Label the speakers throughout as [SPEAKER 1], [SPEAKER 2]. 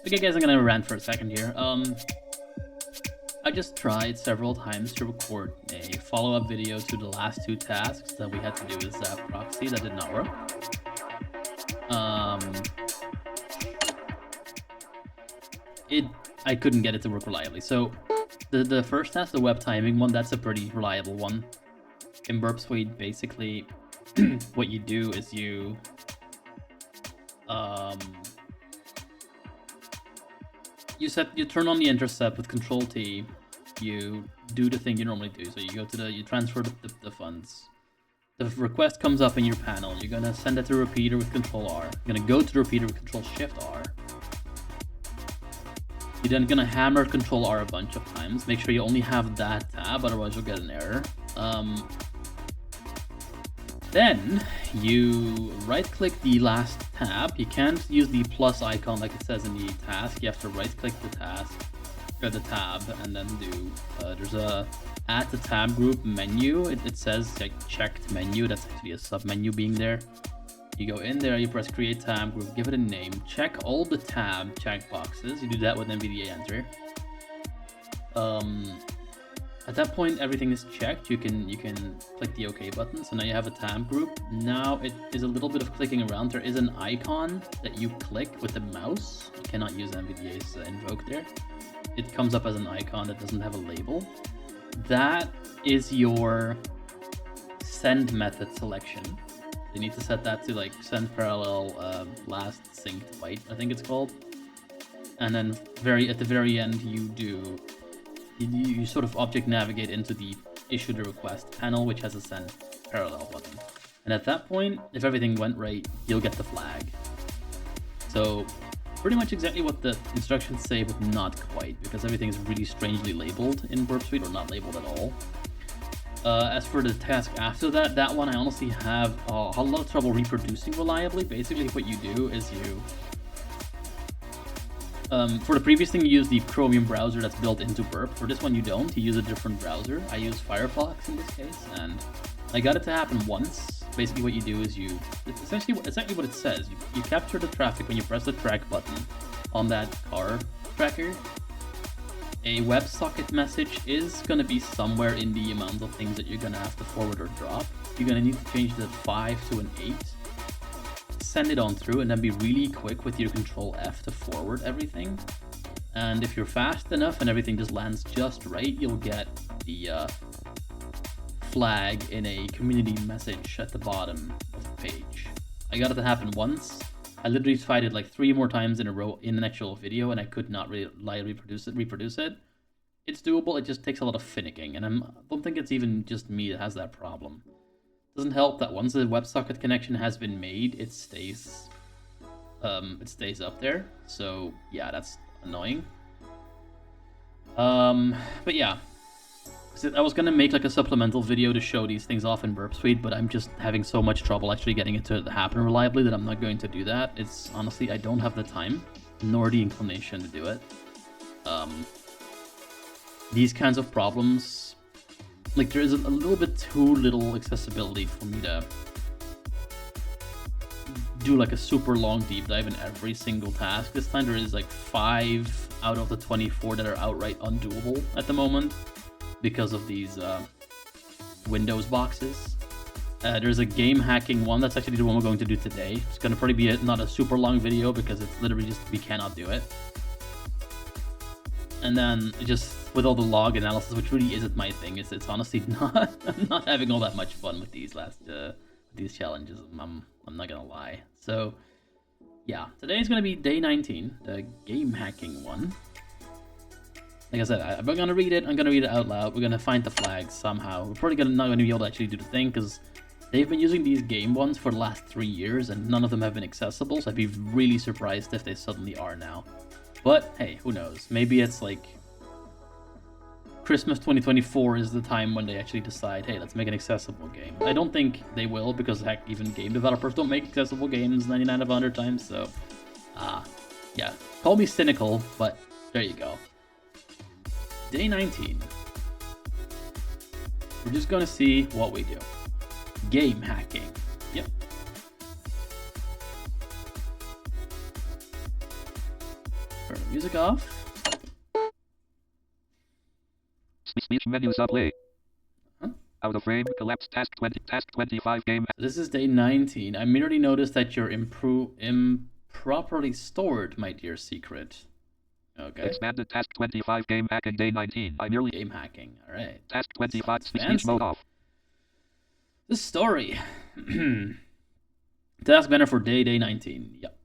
[SPEAKER 1] Okay guys, I'm gonna rant for a second here. I just tried several times to record a follow-up video to the last two tasks that we had to do with Zap Proxy. That did not work. I couldn't get it to work reliably. So the first task, the web timing one, that's a pretty reliable one. In Burp Suite, basically, what you do is you you turn on the intercept with Control T. You do the thing you normally do. So you go to you transfer the funds. The request comes up in your panel. You're gonna send it to the repeater with Control R. You're gonna go to the repeater with Control Shift R. You're then gonna hammer Control R a bunch of times. Make sure you only have that tab, otherwise you'll get an error. Then you right-click the last tab. You can't use the plus icon like it says in the task. You have to right-click the task or the tab, and then do. There's a add to tab group menu. It says like checked menu. That's actually a sub menu being there. You go in there. You press create tab group. Give it a name. Check all the tab checkboxes. You do that with NVDA enter. At that point, everything is checked. You can click the OK button. So now you have a tab group. Now it is a little bit of clicking around. There is an icon that you click with the mouse. You cannot use NVDA's invoke there. It comes up as an icon that doesn't have a label. That is your send method selection. You need to set that to like send parallel last synced byte, I think it's called. And then at the very end, you sort of object navigate into the issue the request panel, which has a send parallel button. And at that point, if everything went right, you'll get the flag. So pretty much exactly what the instructions say, but not quite, because everything is really strangely labeled in Burp Suite, or not labeled at all. As for the task after that, that one I honestly have a lot of trouble reproducing reliably. Basically, what you do is you for the previous thing, you use the Chromium browser that's built into Burp. For this one, you don't. You use a different browser. I use Firefox in this case, and I got it to happen once. Basically, what you do is it's essentially what it says. You capture the traffic when you press the track button on that car tracker. A WebSocket message is going to be somewhere in the amount of things that you're going to have to forward or drop. You're going to need to change the 5 to an 8. Send it on through, and then be really quick with your Control F to forward everything. And if you're fast enough and everything just lands just right, you'll get the flag in a community message at the bottom of the page. I got it to happen once. I literally tried it like 3 more times in a row in an actual video, and I could not really reproduce it. It's doable. It just takes a lot of finicking, and I don't think it's even just me that has that problem. Doesn't help that once the WebSocket connection has been made, it stays up there. So yeah, that's annoying. But yeah, I was gonna make like a supplemental video to show these things off in Burp Suite, but I'm just having so much trouble actually getting it to happen reliably that I'm not going to do that. It's honestly, I don't have the time nor the inclination to do it. These kinds of problems, like, there is a little bit too little accessibility for me to do like a super long deep dive in every single task. This time there is like 5 out of the 24 that are outright undoable at the moment because of these Windows boxes. There's a game hacking one. That's actually the one we're going to do today. It's going to probably be not a super long video because it's literally just we cannot do it. And then just with all the log analysis, which really isn't my thing, it's honestly not. I'm not having all that much fun with these these challenges. I'm not gonna lie. So yeah, today is gonna be day 19, the game hacking one. Like I said, I'm gonna read it. I'm gonna read it out loud. We're gonna find the flags somehow. We're probably not gonna be able to actually do the thing because they've been using these game ones for the last 3 years, and none of them have been accessible. So I'd be really surprised if they suddenly are now. But hey, who knows? Maybe it's like Christmas 2024 is the time when they actually decide, hey, let's make an accessible game. I don't think they will, because heck, even game developers don't make accessible games 99 of 100 times, so yeah, call me cynical, but there you go. Day 19. We're just gonna see what we do. Game hacking. Yep. Turn the music off.
[SPEAKER 2] Speech menu subplay.
[SPEAKER 1] Huh?
[SPEAKER 2] Out of frame. Collapse. Task 20. Task 25 game.
[SPEAKER 1] This is day 19. I merely noticed that you're improperly stored, my dear secret. Okay.
[SPEAKER 2] Expanded task 25 game hacking day 19. I merely
[SPEAKER 1] game hacking. All right.
[SPEAKER 2] Task 25
[SPEAKER 1] speech
[SPEAKER 2] mode off.
[SPEAKER 1] The story. Task banner for day 19. Yep.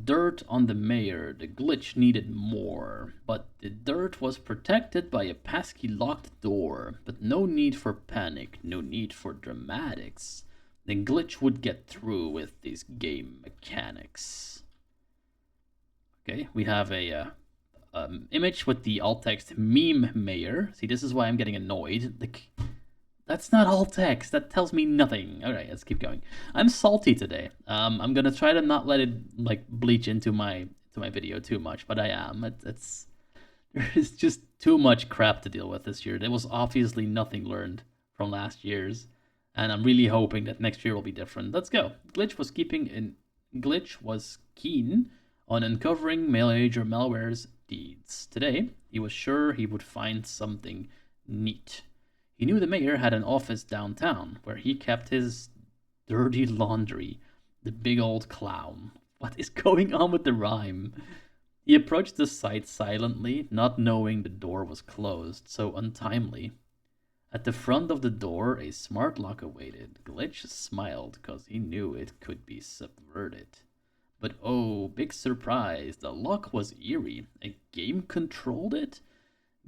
[SPEAKER 1] Dirt on the mayor. The glitch needed more, but the dirt was protected by a pesky locked door. But no need for panic, no need for dramatics. The glitch would get through with these game mechanics. Okay, we have a image with the alt text meme mayor. See, this is why I'm getting annoyed. That's not alt text. That tells me nothing. All right, let's keep going. I'm salty today. I'm gonna try to not let it like bleach into my video too much, but I am. It's there's just too much crap to deal with this year. There was obviously nothing learned from last year's, and I'm really hoping that next year will be different. Let's go. Glitch was keen on uncovering major malware's deeds. Today, he was sure he would find something neat. He knew the mayor had an office downtown where he kept his dirty laundry. The big old clown. What is going on with the rhyme? He approached the site silently, not knowing the door was closed, so untimely. At the front of the door, a smart lock awaited. Glitch smiled, cause he knew it could be subverted. But oh, big surprise, the lock was eerie. A game controlled it?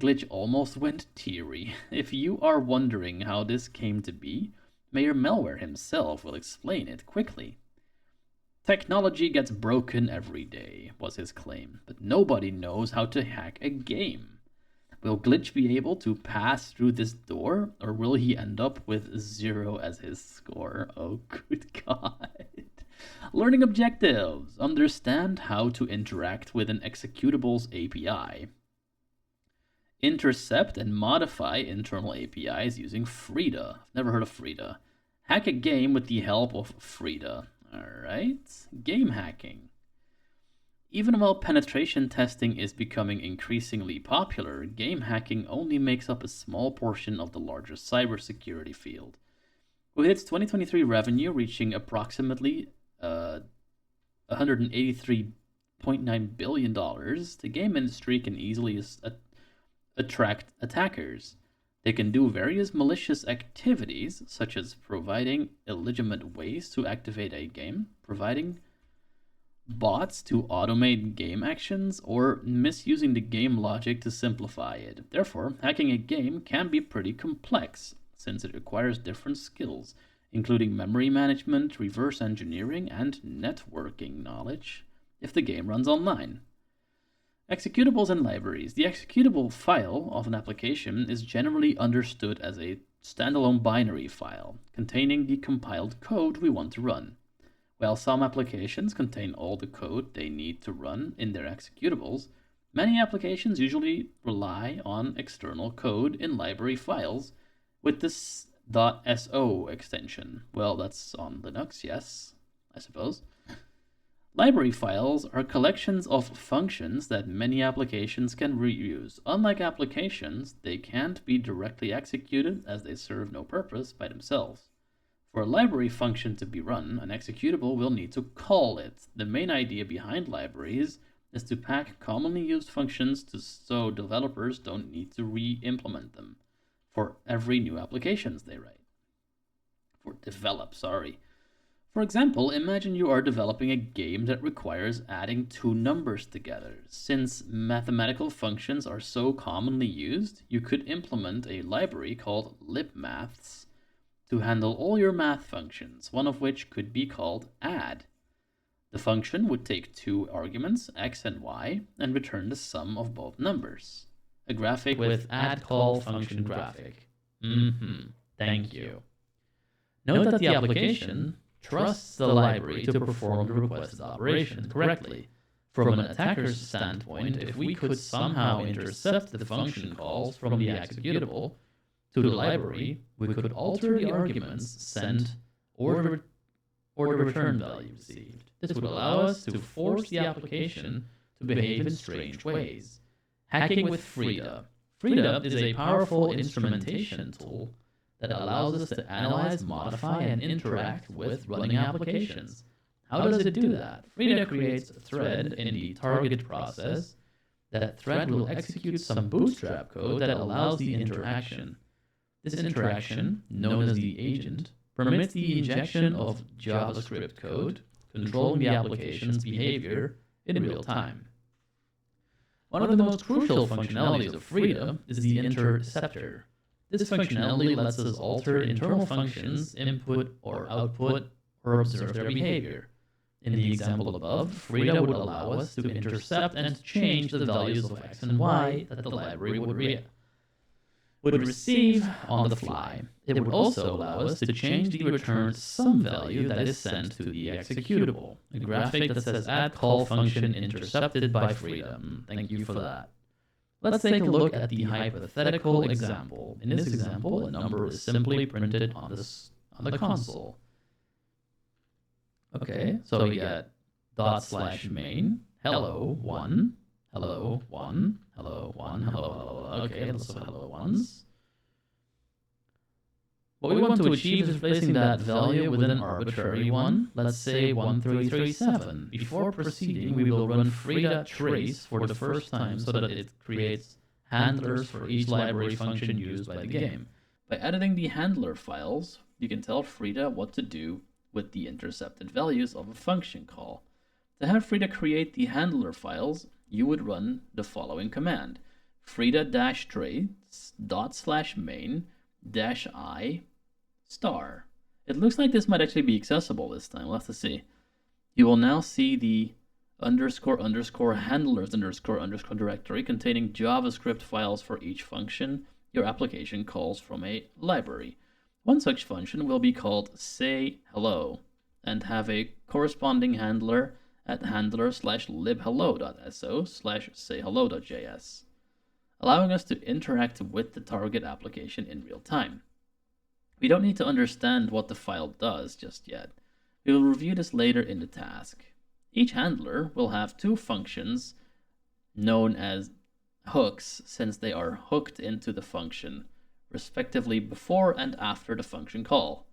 [SPEAKER 1] Glitch almost went teary. If you are wondering how this came to be, Mayor Malware himself will explain it quickly. Technology gets broken every day, was his claim, but nobody knows how to hack a game. Will Glitch be able to pass through this door, or will he end up with 0 as his score? Oh, good God. Learning objectives. Understand how to interact with an executables API. Intercept and modify internal APIs using Frida. I've never heard of Frida. Hack a game with the help of Frida. Alright. Game hacking. Even while penetration testing is becoming increasingly popular, game hacking only makes up a small portion of the larger cybersecurity field. With its 2023 revenue reaching approximately $183.9 billion, the game industry can easily attract attackers. They can do various malicious activities, such as providing illegitimate ways to activate a game, providing bots to automate game actions, or misusing the game logic to simplify it. Therefore, hacking a game can be pretty complex, since it requires different skills, including memory management, reverse engineering, and networking knowledge if the game runs online. Executables and libraries. The executable file of an application is generally understood as a standalone binary file containing the compiled code we want to run. While some applications contain all the code they need to run in their executables, many applications usually rely on external code in library files with this .so extension. Well, that's on Linux, yes, I suppose. Library files are collections of functions that many applications can reuse. Unlike applications, they can't be directly executed as they serve no purpose by themselves. For a library function to be run, an executable will need to call it. The main idea behind libraries is to pack commonly used functions so developers don't need to re-implement them for every new applications they write. For example, imagine you are developing a game that requires adding two numbers together. Since mathematical functions are so commonly used, you could implement a library called libmaths to handle all your math functions, one of which could be called add. The function would take two arguments, x and y, and return the sum of both numbers. A graphic with add call function graphic. Thank you. Note that the application trusts the library to perform the requested operation correctly. From an attacker's standpoint, if we could somehow intercept the function calls from the executable to the library, we could alter the arguments sent or the return value received. This would allow us to force the application to behave in strange ways. Hacking with Frida. Frida is a powerful instrumentation tool that allows us to analyze, modify, and interact with running applications. How does it do that? Frida creates a thread in the target process. That thread will execute some bootstrap code that allows the interaction. This interaction, known as the agent, permits the injection of JavaScript code, controlling the application's behavior in real time. One of the most crucial functionalities of Frida is the interceptor. This functionality lets us alter internal functions, input or output, or observe their behavior. In the example above, Frida would allow us to intercept and change the values of x and y that the library would receive on the fly. It would also allow us to change the returned sum value that is sent to the executable. A graphic that says add call function intercepted by Frida. Thank you for that. Let's take a look at the hypothetical example. In this example, a number is simply printed on the console. Okay, so we get /main, hello, 1, hello, 1, hello, 1, hello, hello. Okay, lots of hello ones. What we want to achieve is replacing that value with an arbitrary one, let's say 1337. Before proceeding, we will run Frida trace for the first time so that it creates handlers for each library function used by the game. By editing the handler files, you can tell Frida what to do with the intercepted values of a function call. To have Frida create the handler files, you would run the following command: frida-trace./main-i star. It looks like this might actually be accessible this time. We'll have to see. You will now see the __handlers __ directory containing JavaScript files for each function your application calls from a library. One such function will be called sayHello and have a corresponding handler at handler/libhello.so/sayhello.js, allowing us to interact with the target application in real time. We don't need to understand what the file does just yet. We will review this later in the task. Each handler will have two functions known as hooks, since they are hooked into the function, respectively before and after the function call.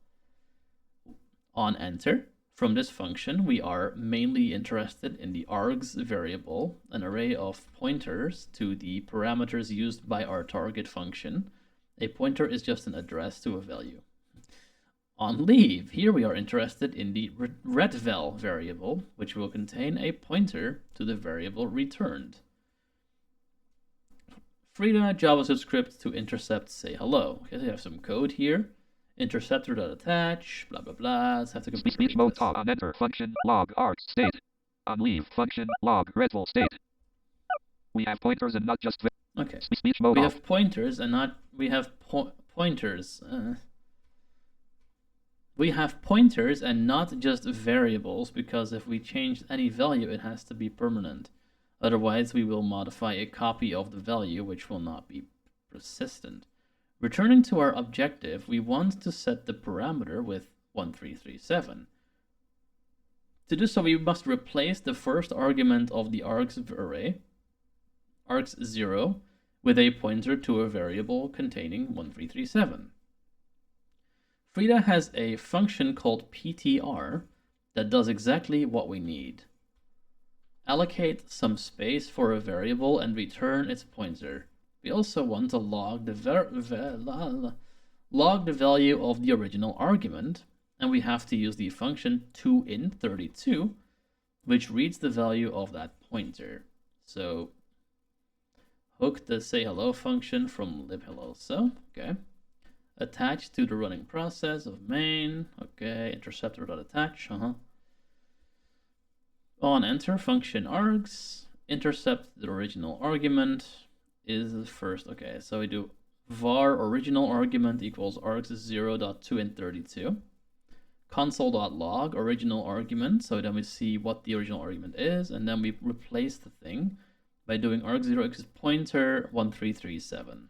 [SPEAKER 1] On enter, from this function, we are mainly interested in the args variable, an array of pointers to the parameters used by our target function. A pointer is just an address to a value. On leave, here we are interested in the retval variable, which will contain a pointer to the variable returned. Frida JavaScript script to intercept sayHello. Okay, so we have some code here. Interceptor.attach, blah blah blah. Let's have to complete
[SPEAKER 2] speech mode top on enter function log args state. On leave function log retval state. We have pointers and not just
[SPEAKER 1] okay.
[SPEAKER 2] Speech mode
[SPEAKER 1] we
[SPEAKER 2] off.
[SPEAKER 1] have pointers and not we have pointers. We have pointers and not just variables, because if we change any value, it has to be permanent. Otherwise, we will modify a copy of the value, which will not be persistent. Returning to our objective, we want to set the parameter with 1337. To do so, we must replace the first argument of the args array, args0, with a pointer to a variable containing 1337. Frida has a function called ptr that does exactly what we need. Allocate some space for a variable and return its pointer. We also want to log the value of the original argument, and we have to use the function toInt32, which reads the value of that pointer. So hook the sayHello function from libhello. So okay. Attach to the running process of main. Okay, interceptor.attach. On enter, function args, intercept the original argument is the first. Okay, so we do var original argument equals args0.toInt32. Console.log original argument, so then we see what the original argument is, and then we replace the thing by doing arg0 equals pointer 1337.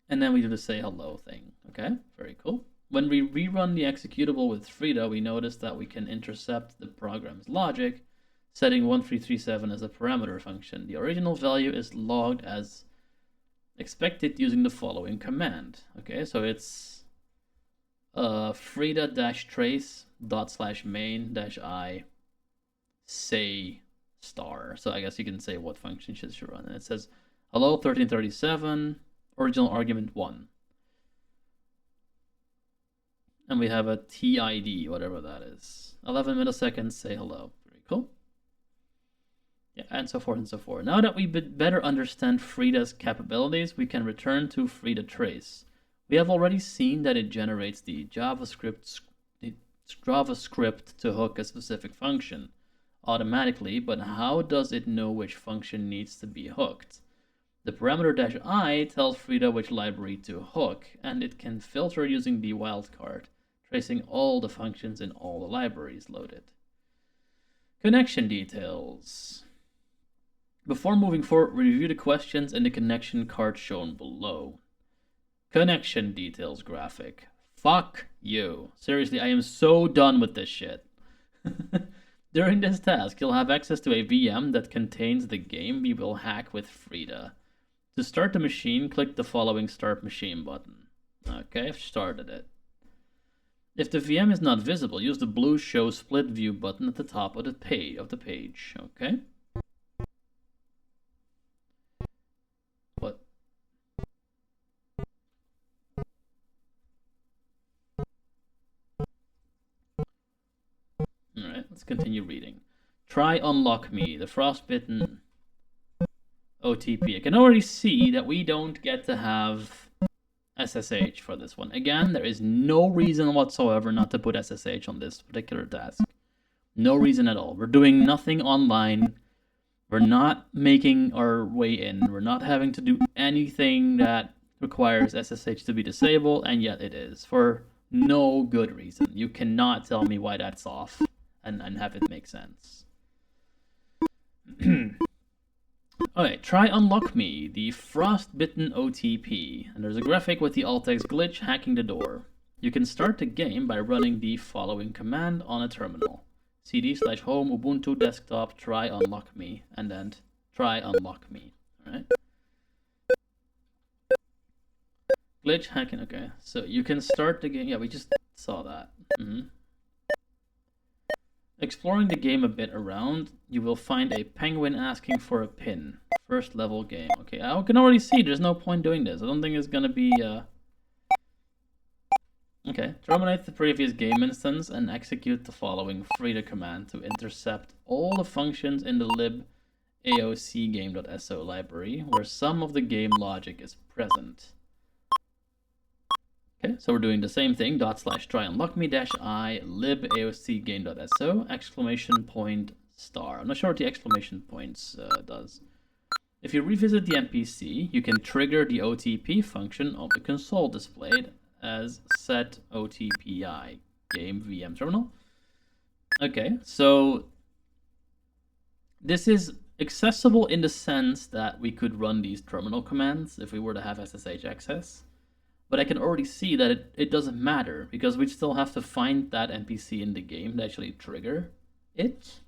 [SPEAKER 1] And then we do the sayHello thing. Okay, very cool. When we rerun the executable with Frida, we notice that we can intercept the program's logic, setting 1337 as a parameter function. The original value is logged as expected using the following command. Okay, so it's frida-trace /main-i say star. So I guess you can say what function should run. And it says hello 1337, original argument 1. And we have a TID, whatever that is. 11 milliseconds, say hello. Very cool. Yeah, and so forth and so forth. Now that we better understand Frida's capabilities, we can return to Frida trace. We have already seen that it generates the JavaScript to hook a specific function automatically, but how does it know which function needs to be hooked? The parameter -i tells Frida which library to hook, and it can filter using the wildcard, tracing all the functions in all the libraries loaded. Connection details. Before moving forward, review the questions in the connection card shown below. Connection details graphic. Fuck you. Seriously, I am so done with this shit. During this task, you'll have access to a VM that contains the game we will hack with Frida. To start the machine, click the following Start Machine button. Okay, I've started it. If the VM is not visible, use the blue Show Split View button at the top of the page. Okay. What? Alright, let's continue reading. Try Unlock Me, the Frostbitten OTP. I can already see that we don't get to have SSH for this one. Again, there is no reason whatsoever not to put SSH on this particular task. No reason at all. We're doing nothing online. We're not making our way in. We're not having to do anything that requires SSH to be disabled, and yet it is. For no good reason. You cannot tell me why that's off and have it make sense. Okay, try Unlock Me, the Frostbitten OTP. And there's a graphic with the alt-text glitch hacking the door. You can start the game by running the following command on a terminal. cd/home ubuntu desktop try unlock me, and then try unlock me. Alright. Glitch hacking, okay. So you can start the game. Yeah, we just saw that. Exploring the game a bit around, you will find a penguin asking for a pin. First level game. Okay, I can already see there's no point doing this. I don't think it's gonna be Okay, terminate the previous game instance and execute the following Frida command to intercept all the functions in the lib aocgame.so library where some of the game logic is present. Okay, so we're doing the same thing, /try unlock me -i lib aocgame.so !* I'm not sure what the exclamation points does. If you revisit the NPC, you can trigger the OTP function of the console displayed as set OTPI game VM terminal. Okay, so this is accessible in the sense that we could run these terminal commands if we were to have SSH access. But I can already see that it doesn't matter because we still have to find that NPC in the game to actually trigger it,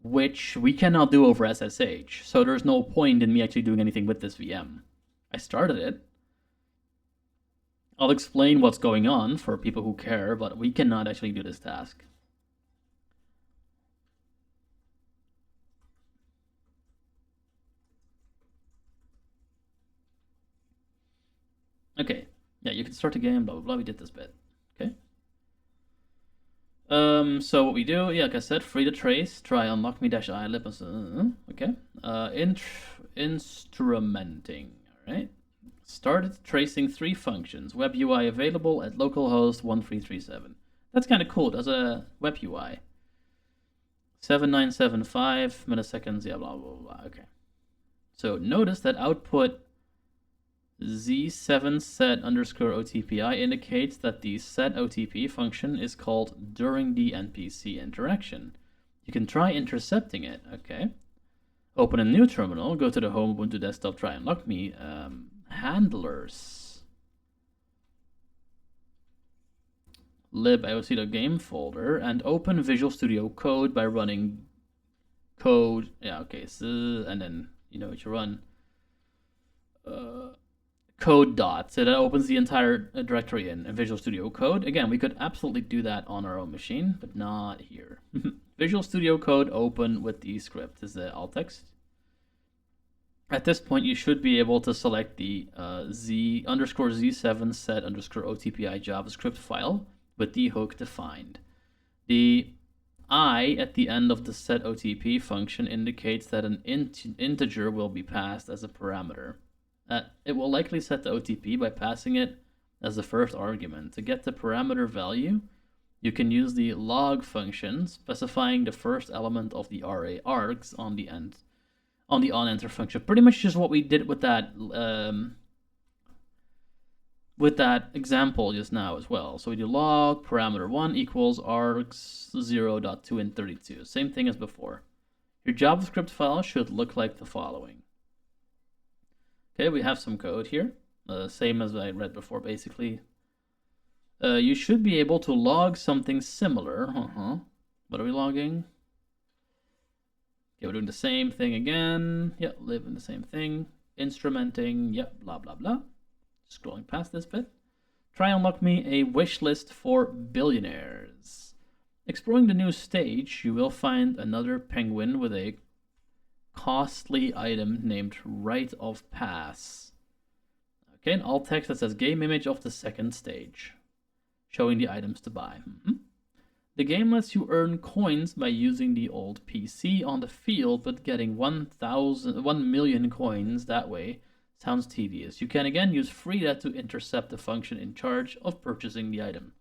[SPEAKER 1] which we cannot do over SSH. So there's no point in me actually doing anything with this VM. I started it. I'll explain what's going on for people who care, but we cannot actually do this task. Okay, yeah, you can start the game, blah, blah, blah, we did this bit, okay? So what we do, yeah, like I said, Frida trace, try unlock me -i lib, okay? Instrumenting, all right? Started tracing 3 functions. Web UI available at localhost 1337. That's kind of cool. There's a web UI. 7975 milliseconds, yeah, blah, blah, blah. Okay. So notice that output z7set_OTPI indicates that the set OTP function is called during the NPC interaction. You can try intercepting it, okay? Open a new terminal, go to the home Ubuntu desktop, try unlock me, handlers, lib aoc.game folder, and open Visual Studio Code by running code. Yeah, okay. So, and then you run code dot. So that opens the entire directory in Visual Studio Code. Again, we could absolutely do that on our own machine, but not here. Visual Studio Code open with the script is the alt text. At this point, you should be able to select the z_z7 set_otpi JavaScript file with the hook defined. The I at the end of the setOTP function indicates that an integer will be passed as a parameter. It will likely set the OTP by passing it as the first argument. To get the parameter value, you can use the log function specifying the first element of the array args on the onEnter function. Pretty much just what we did with that example just now as well. So we do log parameter1 equals args 0.2 and 32. Same thing as before. Your JavaScript file should look like the following. Okay, we have some code here. Same as I read before, basically. You should be able to log something similar. What are we logging? Okay, we're doing the same thing again. Yep, live in the same thing. Instrumenting, yep, blah, blah, blah. Scrolling past this bit. Try unlock me a wish list for billionaires. Exploring the new stage, you will find another penguin with a costly item named Rite of Pass. Okay, an alt text that says game image of the second stage, showing the items to buy. The game lets you earn coins by using the old PC on the field, but getting 1 million coins that way sounds tedious. You can again use Frida to intercept the function in charge of purchasing the item.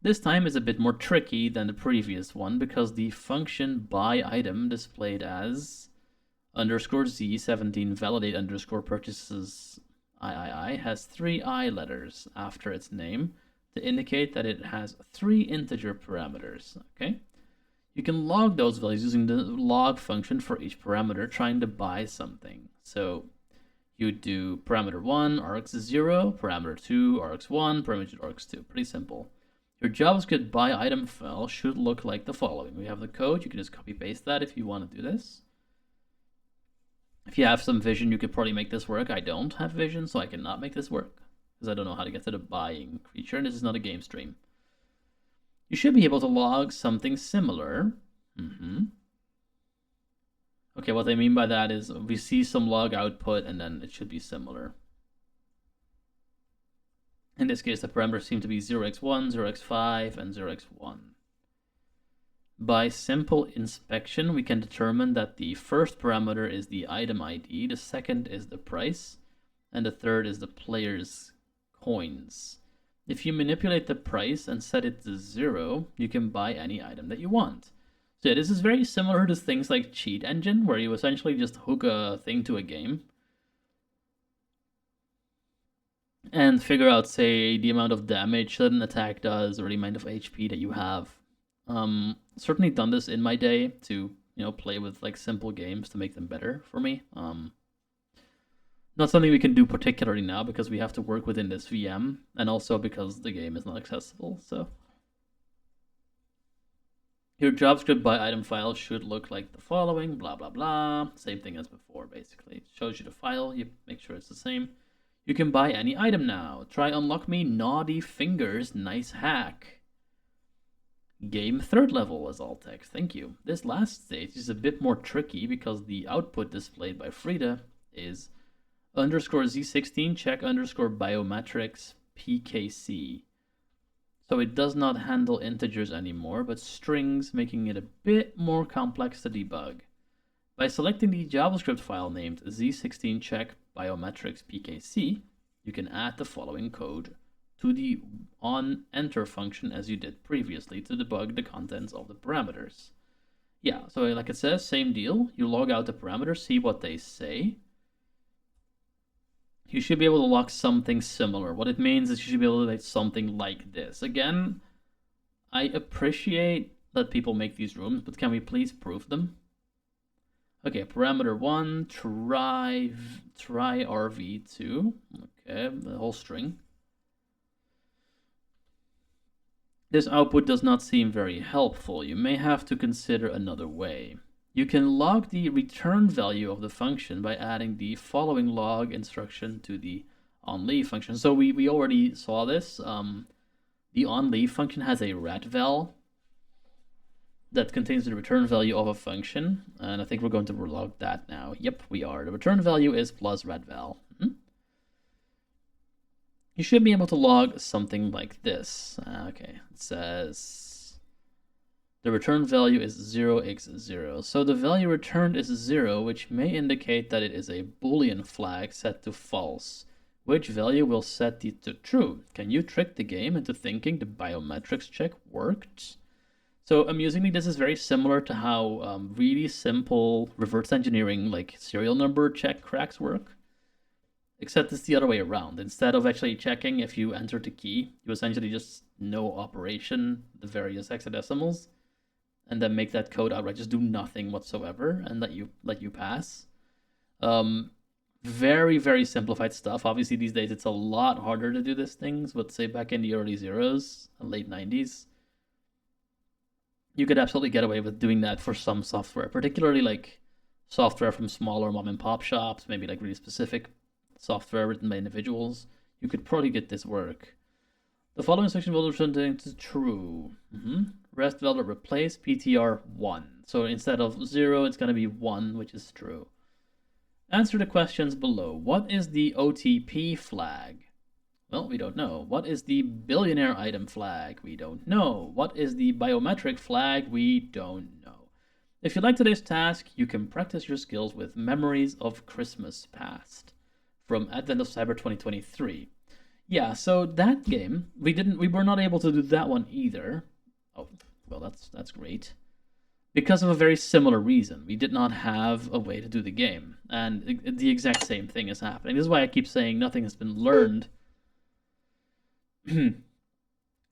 [SPEAKER 1] This time is a bit more tricky than the previous one because the function buy item displayed as _z17 validate _purchases III has 3 I letters after its name to indicate that it has 3 integer parameters. Okay, you can log those values using the log function for each parameter trying to buy something. So you do parameter 1 args0, parameter 2 args1, parameter args2. Pretty simple. Your JavaScript buy item file should look like the following. We have the code. You can just copy paste that if you want to do this. If you have some vision, you could probably make this work. I don't have vision, so I cannot make this work because I don't know how to get to the buying creature, and this is not a game stream. You should be able to log something similar. Okay, what I mean by that is we see some log output, and then it should be similar. In this case, the parameters seem to be 0x1, 0x5, and 0x1. By simple inspection, we can determine that the first parameter is the item ID, the second is the price, and the third is the player's coins. If you manipulate the price and set it to 0, you can buy any item that you want. So yeah, this is very similar to things like Cheat Engine, where you essentially just hook a thing to a game and figure out, say, the amount of damage that an attack does or the amount of HP that you have. Certainly done this in my day to, play with like simple games to make them better for me. Not something we can do particularly now because we have to work within this VM, and also because the game is not accessible. So your JavaScript by item file should look like the following, blah, blah, blah. Same thing as before, basically. It shows you the file, you make sure it's the same. You can buy any item now. Try unlock me naughty fingers, nice hack. Game 3rd level is alt text, thank you. This last stage is a bit more tricky because the output displayed by Frida is _z16 check _biometrics PKC. So it does not handle integers anymore, but strings, making it a bit more complex to debug. By selecting the JavaScript file named z16 check biometrics PKC, you can add the following code to the onEnter function as you did previously to debug the contents of the parameters. Yeah, so like it says, same deal. You log out the parameters, see what they say. You should be able to log something similar. What it means is you should be able to do something like this. Again, I appreciate that people make these rooms, but can we please prove them? Okay, parameter 1, try rv2. Okay, the whole string. This output does not seem very helpful. You may have to consider another way. You can log the return value of the function by adding the following log instruction to the onLeave function. So we already saw this. The onLeave function has a retval that contains the return value of a function, and I think we're going to log that now. Yep, we are. The return value is plus retval. You should be able to log something like this. Okay, it says the return value is 0x0. So the value returned is 0, which may indicate that it is a Boolean flag set to false. Which value will set it to true? Can you trick the game into thinking the biometrics check worked? So amusingly, this is very similar to how really simple reverse engineering like serial number check cracks work. Except it's the other way around. Instead of actually checking if you entered the key, you essentially just no operation the various hexadecimals, and then make that code outright just do nothing whatsoever and let you pass. Very, very simplified stuff. Obviously these days it's a lot harder to do these things, but say back in the early zeros, late 90s, you could absolutely get away with doing that for some software, particularly like software from smaller mom and pop shops, maybe like really specific software written by individuals. You could probably get this work. The following section will return to true. RESTval will replace PTR1. So instead of 0, it's going to be 1, which is true. Answer the questions below. What is the OTP flag? Well, we don't know. What is the billionaire item flag? We don't know. What is the biometric flag? We don't know. If you like today's task, you can practice your skills with Memories of Christmas Past from Advent of Cyber 2023. Yeah, so that game, we were not able to do that one either. Oh, well, that's great. Because of a very similar reason. We did not have a way to do the game. And the exact same thing is happening. This is why I keep saying nothing has been learned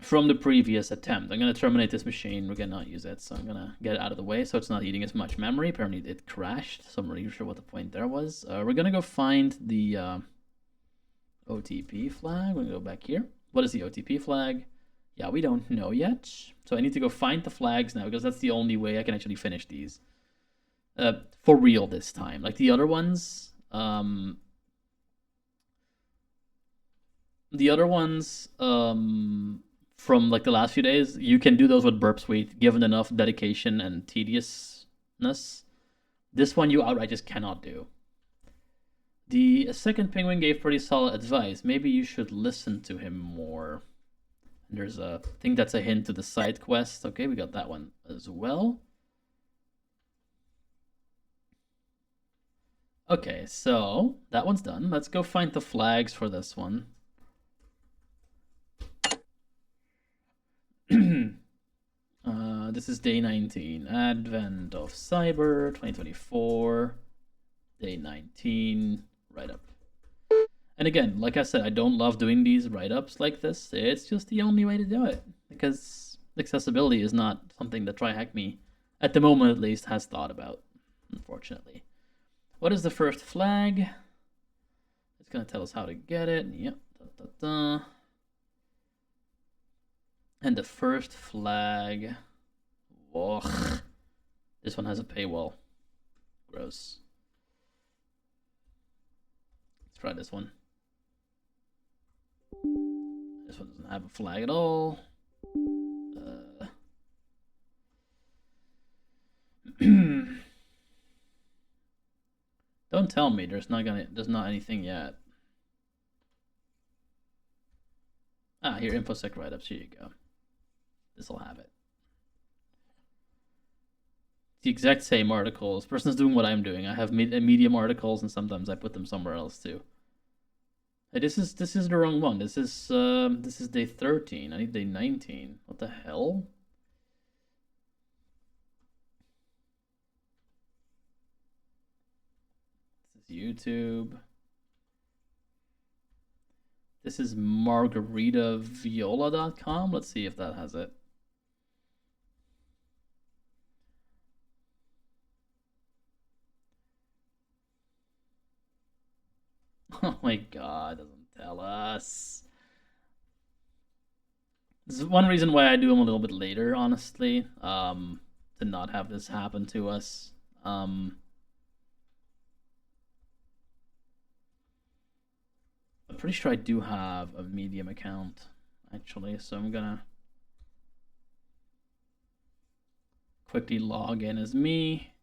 [SPEAKER 1] from the previous attempt. I'm going to terminate this machine. We're going to not use it, so I'm going to get it out of the way so it's not eating as much memory. Apparently it crashed, so I'm not really sure what the point there was. We're going to go find the OTP flag. We're going to go back here. What is the OTP flag? Yeah, we don't know yet. So I need to go find the flags now because that's the only way I can actually finish these. For real this time. Like the other ones, from like the last few days, you can do those with Burp Suite given enough dedication and tediousness. This one you outright just cannot do. The second penguin gave pretty solid advice. Maybe you should listen to him more. There's a thing that's a hint to the side quest. Okay, we got that one as well. Okay, so that one's done. Let's go find the flags for this one. This is day 19. Advent of Cyber 2024. Day 19. Write up. And again, like I said, I don't love doing these write-ups like this. It's just the only way to do it. Because accessibility is not something that TryHackMe, at the moment at least, has thought about, unfortunately. What is the first flag? It's going to tell us how to get it. Yep. And the first flag... Ugh. This one has a paywall. Gross. Let's try this one. This one doesn't have a flag at all. Don't tell me there's not anything yet. Ah, here, InfoSec write-ups. Here you go. This'll have it. The exact same articles. This person's doing what I'm doing. I have Medium articles, and sometimes I put them somewhere else too. Hey, this is the wrong one. This is day 13. I need day 19. What the hell? This is YouTube. This is margaritaviola.com. Let's see if that has it. Oh my god, doesn't tell us. This is one reason why I do them a little bit later, honestly. To not have this happen to us. I'm pretty sure I do have a Medium account, actually, so I'm gonna quickly log in as me.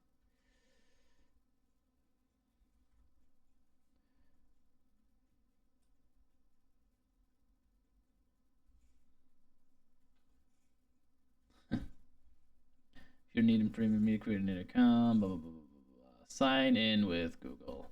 [SPEAKER 1] If you're needing premium media, create an account, blah, blah, blah, blah, blah. Sign in with Google.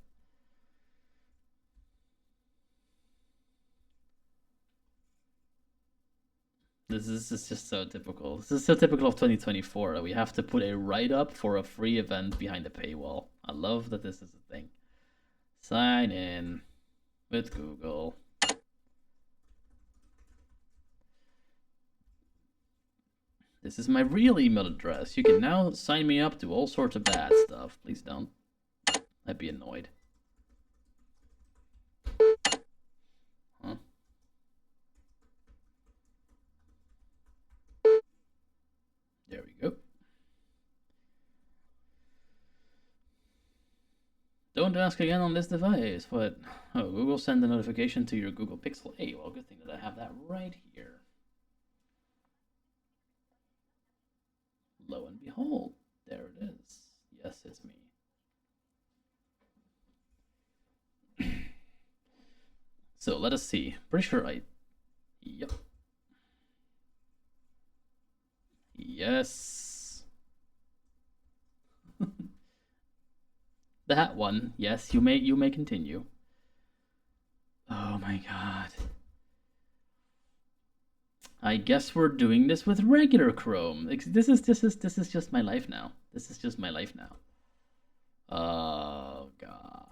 [SPEAKER 1] This is just so typical. This is so typical of 2024 that we have to put a write-up for a free event behind a paywall. I love that this is a thing. Sign in with Google. This is my real email address. You can now sign me up to all sorts of bad stuff. Please don't. I'd be annoyed. Huh? There we go. Don't ask again on this device. What? Oh, Google send a notification to your Google Pixel 8. Well, good thing that I have that right here. Lo and behold, there it is. Yes, it's me. So let us see. Pretty sure Yep. Yes. That one. Yes, you may continue. Oh my god. I guess we're doing this with regular Chrome. This is just my life now. This is just my life now. Oh god.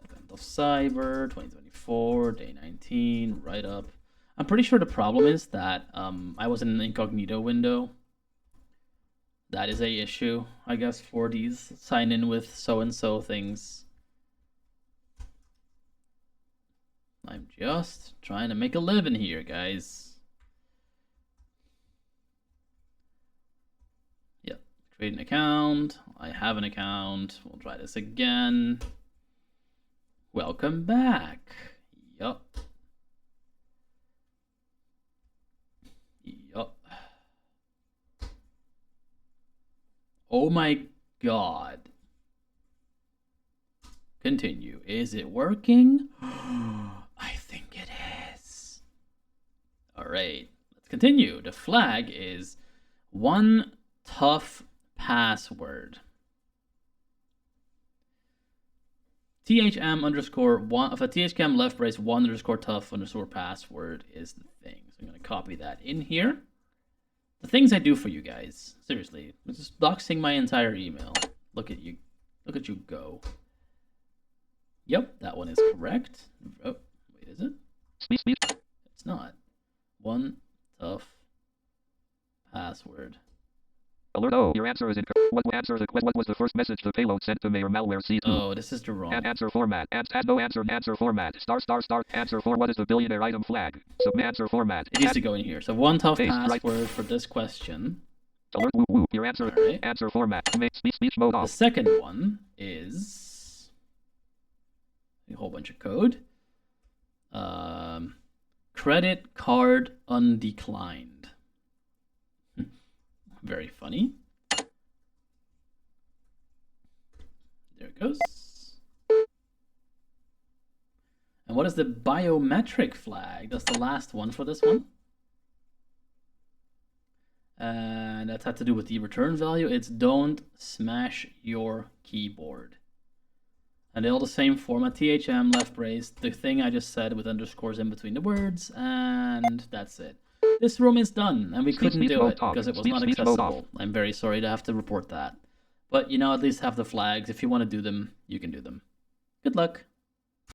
[SPEAKER 1] Advent of Cyber 2024 day 19 write up. I'm pretty sure the problem is that I was in an incognito window. That is a issue, I guess, for these sign in with so and so things. I'm just trying to make a living here, guys. Yep, create an account. I have an account. We'll try this again. Welcome back. Yup. Yup. Oh my god. Continue. Is it working? I think it is. All right, let's continue. The flag is one tough password. THM underscore one. If a THM left brace one underscore tough underscore password is the thing. So I'm going to copy that in here. The things I do for you guys. Seriously, I'm just doxing my entire email. Look at you. Look at you go. Yep, that one is correct. Oh, wait, is it? It's not. One tough password.
[SPEAKER 2] Alert! Oh, your answer is incorrect. What was the first message the payload sent to me or malware C2?
[SPEAKER 1] Oh, this is the wrong.
[SPEAKER 2] Answer format. Add no answer. Answer format. Star. Answer for what is the billionaire item flag? Submit answer format.
[SPEAKER 1] It needs to go in here. So one tough password for this question.
[SPEAKER 2] Alert! Woo. Your answer.
[SPEAKER 1] Right.
[SPEAKER 2] Answer format. Make speech mode off.
[SPEAKER 1] The second one is a whole bunch of code. Credit card undeclined. Very funny. There it goes. And what is the biometric flag? That's the last one for this one. And that's had to do with the return value. It's don't smash your keyboard. And they're all the same format. THM, left brace, the thing I just said with underscores in between the words, and that's it. This room is done, and we couldn't do it because it was not accessible. I'm very sorry to have to report that. But, you know, at least have the flags. If you want to do them, you can do them. Good luck.